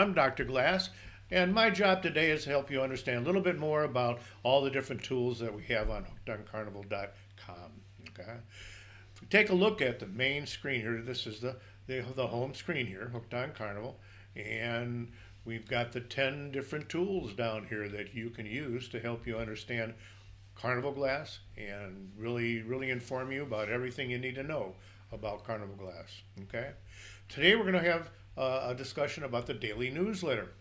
I'm Dr. Glass, and my job today is to help you understand a little bit more about all the different tools that we have on hookedoncarnival.com. Okay? If we take a look at the main screen here, this is the home screen here, Hooked on Carnival, and we've got the 10 different tools down here that you can use to help you understand Carnival Glass and really inform you about everything you need to know about Carnival Glass. Okay? Today we're going to have a discussion about the daily newsletter.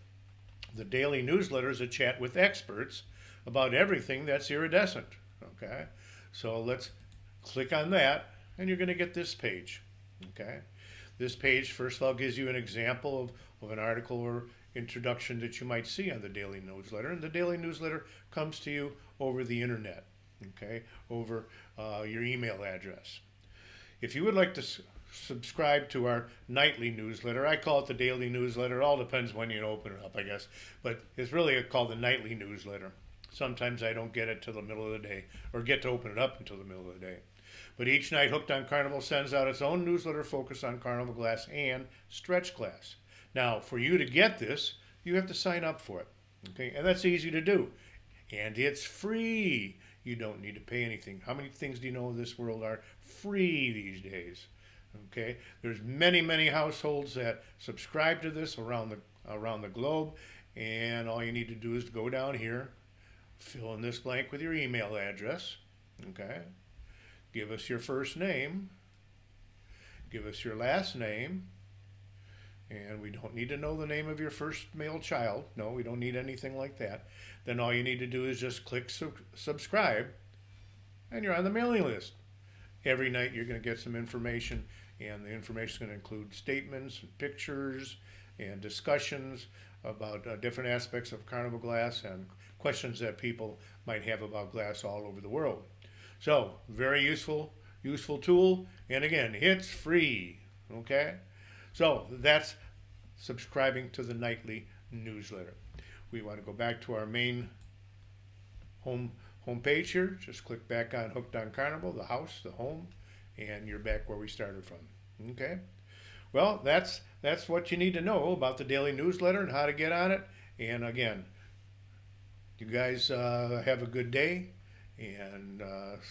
The daily newsletter is a chat with experts about everything that's iridescent. Okay? So let's click on that and you're going to get this page. Okay? This page, first of all, gives you an example of an article or introduction that you might see on the daily newsletter. And the daily newsletter comes to you over the internet, okay, over your email address. If you would like to subscribe to our nightly newsletter, I call it the daily newsletter. It all depends when you open it up, I guess. But it's really called the nightly newsletter. Sometimes I don't get it till the middle of the day or get to open it up until the middle of the day. But each night, Hooked on Carnival sends out its own newsletter focused on Carnival Glass and Stretch Glass. Now, for you to get this, you have to sign up for it. Okay, and that's easy to do. And it's free. You don't need to pay anything. How many things do you know in this world are free these days? Okay, there's many households that subscribe to this around the globe, and all you need to do is go down here, fill in this blank with your email address. Okay, give us your first name, give us your last name, and we don't need to know the name of your first male child. No, we don't need anything like that. Then all you need to do is just click subscribe, and you're on the mailing list. Every night you're going to get some information, and the information is going to include statements and pictures and discussions about different aspects of Carnival Glass and questions that people might have about glass all over the world. So, very useful tool, and again, it's free. Okay? So, that's subscribing to the nightly newsletter. We want to go back to our main home page here. Just click back on Hooked on Carnival, the house, the home, and you're back where we started from. Okay? Well, that's what you need to know about the daily newsletter and how to get on it. And again, you guys have a good day and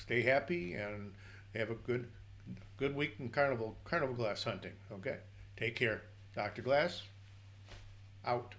stay happy and have a good week in Carnival Glass hunting. Okay? Take care. Dr. Glass, out.